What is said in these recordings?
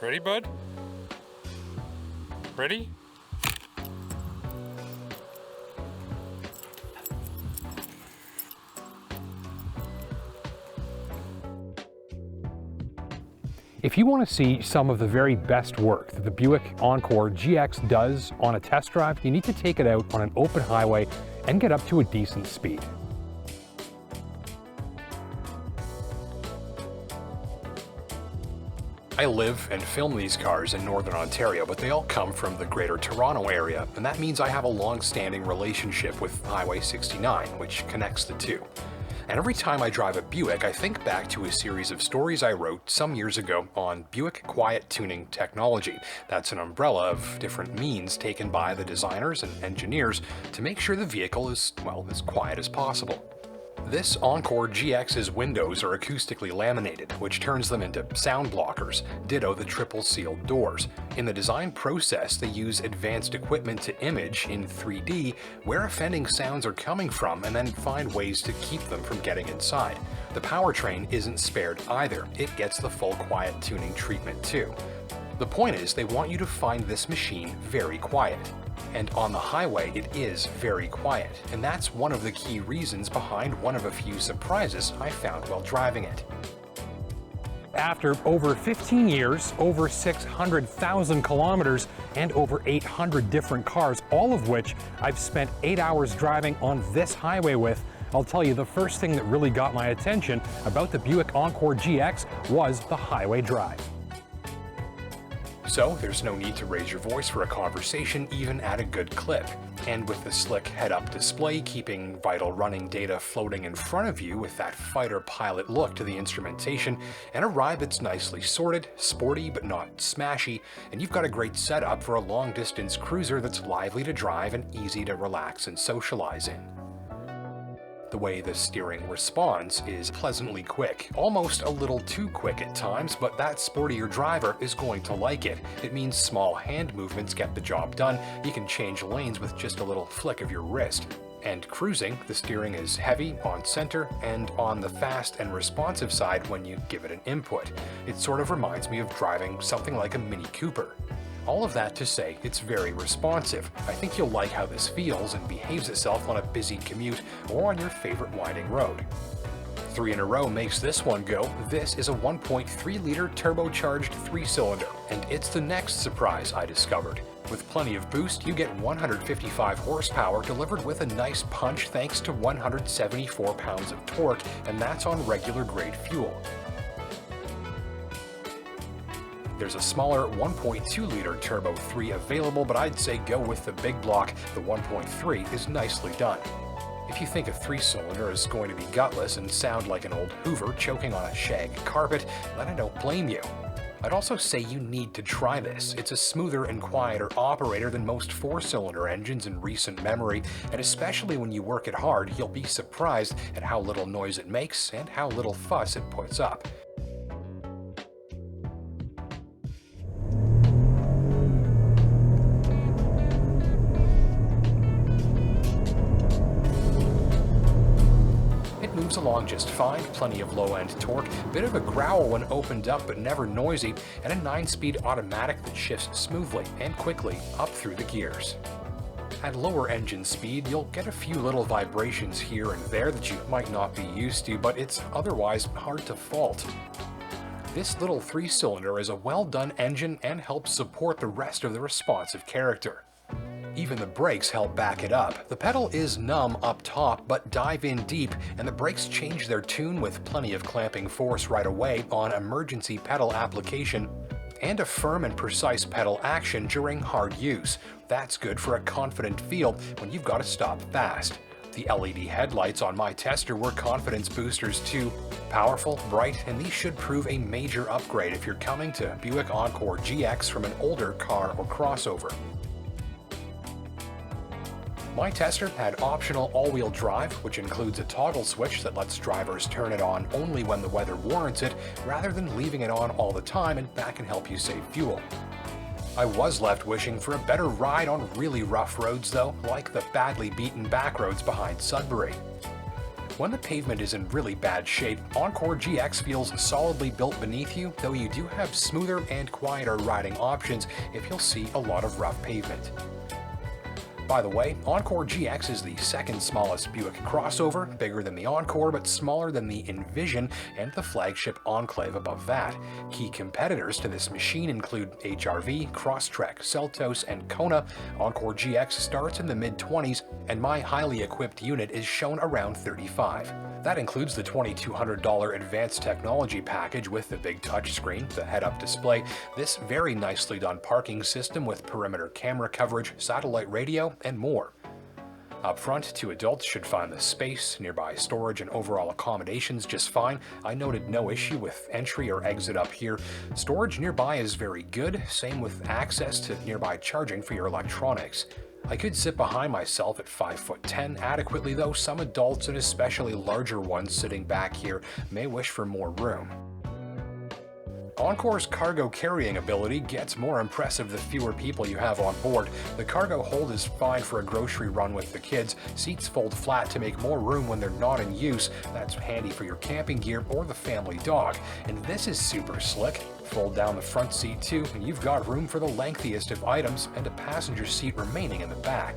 Ready, bud? Ready? If you want to see some of the very best work that the Buick Encore GX does on a test drive, you need to take it out on an open highway and get up to a decent speed. I live and film these cars in Northern Ontario, but they all come from the Greater Toronto area, and that means I have a long-standing relationship with Highway 69, which connects the two. And every time I drive a Buick, I think back to a series of stories I wrote some years ago on Buick Quiet Tuning Technology. That's an umbrella of different means taken by the designers and engineers to make sure the vehicle is, well, as quiet as possible. This Encore GX's windows are acoustically laminated, which turns them into sound blockers, ditto the triple sealed doors. In the design process, they use advanced equipment to image in 3D where offending sounds are coming from and then find ways to keep them from getting inside. The powertrain isn't spared either, it gets the full quiet tuning treatment too. The point is, they want you to find this machine very quiet. And on the highway, it is very quiet, and that's one of the key reasons behind one of a few surprises I found while driving it. After over 15 years, over 600,000 kilometers, and over 800 different cars, all of which I've spent 8 hours driving on this highway with, I'll tell you the first thing that really got my attention about the Buick Encore GX was the highway drive. So there's no need to raise your voice for a conversation even at a good clip. And with the slick head-up display keeping vital running data floating in front of you with that fighter pilot look to the instrumentation, and a ride that's nicely sorted, sporty but not smashy, and you've got a great setup for a long-distance cruiser that's lively to drive and easy to relax and socialize in. The way the steering responds is pleasantly quick, almost a little too quick at times, but that sportier driver is going to like it. It means small hand movements get the job done. You can change lanes with just a little flick of your wrist. And cruising, the steering is heavy, on center, and on the fast and responsive side when you give it an input. It sort of reminds me of driving something like a Mini Cooper. All of that to say, it's very responsive. I think you'll like how this feels and behaves itself on a busy commute or on your favorite winding road. 3 in a row makes this one go. This is a 1.3-liter turbocharged 3-cylinder, and it's the next surprise I discovered. With plenty of boost, you get 155 horsepower delivered with a nice punch thanks to 174 pounds of torque, and that's on regular grade fuel. There's a smaller 1.2-liter Turbo 3 available, but I'd say go with the big block. The 1.3 is nicely done. If you think a 3-cylinder is going to be gutless and sound like an old Hoover choking on a shag carpet, then I don't blame you. I'd also say you need to try this. It's a smoother and quieter operator than most 4-cylinder engines in recent memory, and especially when you work it hard, you'll be surprised at how little noise it makes and how little fuss it puts up. Moves along just fine, plenty of low-end torque, bit of a growl when opened up but never noisy, and a 9-speed automatic that shifts smoothly and quickly up through the gears. At lower engine speed, you'll get a few little vibrations here and there that you might not be used to, but it's otherwise hard to fault. This little 3-cylinder is a well-done engine and helps support the rest of the responsive character. Even the brakes help back it up. The pedal is numb up top, but dive in deep, and the brakes change their tune with plenty of clamping force right away on emergency pedal application, and a firm and precise pedal action during hard use. That's good for a confident feel when you've got to stop fast. The LED headlights on my tester were confidence boosters too. Powerful, bright, and these should prove a major upgrade if you're coming to Buick Encore GX from an older car or crossover. My tester had optional all-wheel drive, which includes a toggle switch that lets drivers turn it on only when the weather warrants it, rather than leaving it on all the time, and that can help you save fuel. I was left wishing for a better ride on really rough roads though, like the badly beaten back roads behind Sudbury. When the pavement is in really bad shape, Encore GX feels solidly built beneath you, though you do have smoother and quieter riding options if you'll see a lot of rough pavement. By the way, Encore GX is the second smallest Buick crossover, bigger than the Encore but smaller than the Envision and the flagship Enclave above that. Key competitors to this machine include HRV, Crosstrek, Seltos, and Kona. Encore GX starts in the mid-20s, and my highly equipped unit is shown around 35. That includes the $2,200 advanced technology package with the big touchscreen, the head-up display, this very nicely done parking system with perimeter camera coverage, satellite radio, and more. Up front, two adults should find the space, nearby storage and overall accommodations just fine. I noted no issue with entry or exit up here. Storage nearby is very good, same with access to nearby charging for your electronics. I could sit behind myself at 5'10" adequately, though some adults and especially larger ones sitting back here may wish for more room. Encore's cargo carrying ability gets more impressive the fewer people you have on board. The cargo hold is fine for a grocery run with the kids. Seats fold flat to make more room when they're not in use. That's handy for your camping gear or the family dog. And this is super slick. Fold down the front seat too, and you've got room for the lengthiest of items and a passenger seat remaining in the back.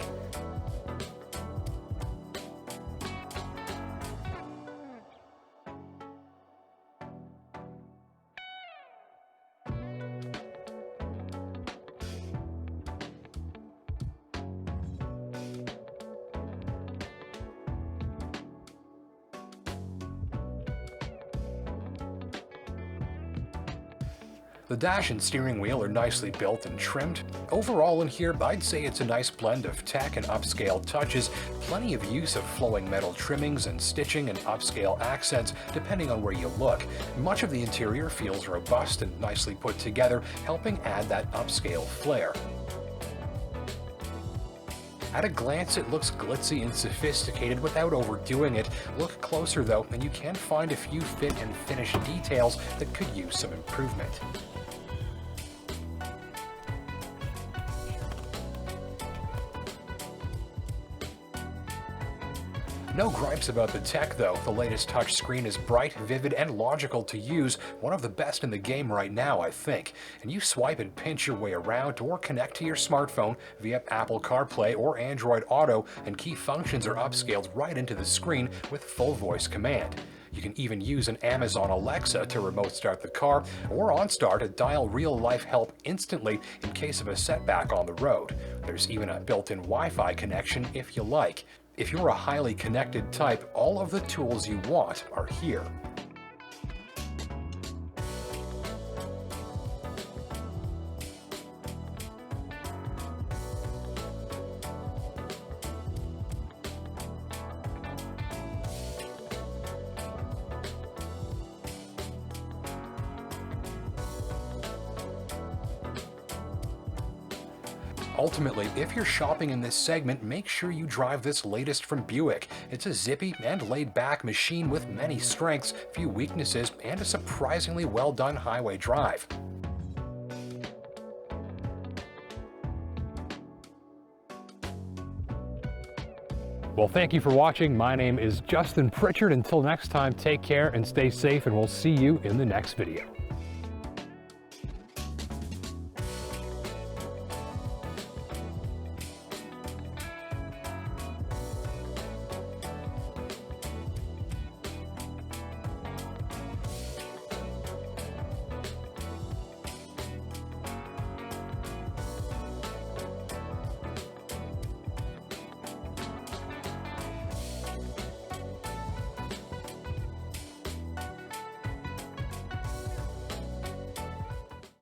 The dash and steering wheel are nicely built and trimmed. Overall in here, I'd say it's a nice blend of tech and upscale touches, plenty of use of flowing metal trimmings and stitching and upscale accents depending on where you look. Much of the interior feels robust and nicely put together, helping add that upscale flair. At a glance, it looks glitzy and sophisticated without overdoing it. Look closer though, and you can find a few fit and finish details that could use some improvement. No gripes about the tech though. The latest touchscreen is bright, vivid, and logical to use, one of the best in the game right now, I think. And you swipe and pinch your way around or connect to your smartphone via Apple CarPlay or Android Auto, and key functions are upscaled right into the screen with full voice command. You can even use an Amazon Alexa to remote start the car, or OnStar to dial real-life help instantly in case of a setback on the road. There's even a built-in Wi-Fi connection if you like. If you're a highly connected type, all of the tools you want are here. Ultimately, if you're shopping in this segment, make sure you drive this latest from Buick. It's a zippy and laid-back machine with many strengths, few weaknesses, and a surprisingly well-done highway drive. Well, thank you for watching. My name is Justin Pritchard. Until next time, take care and stay safe, and we'll see you in the next video.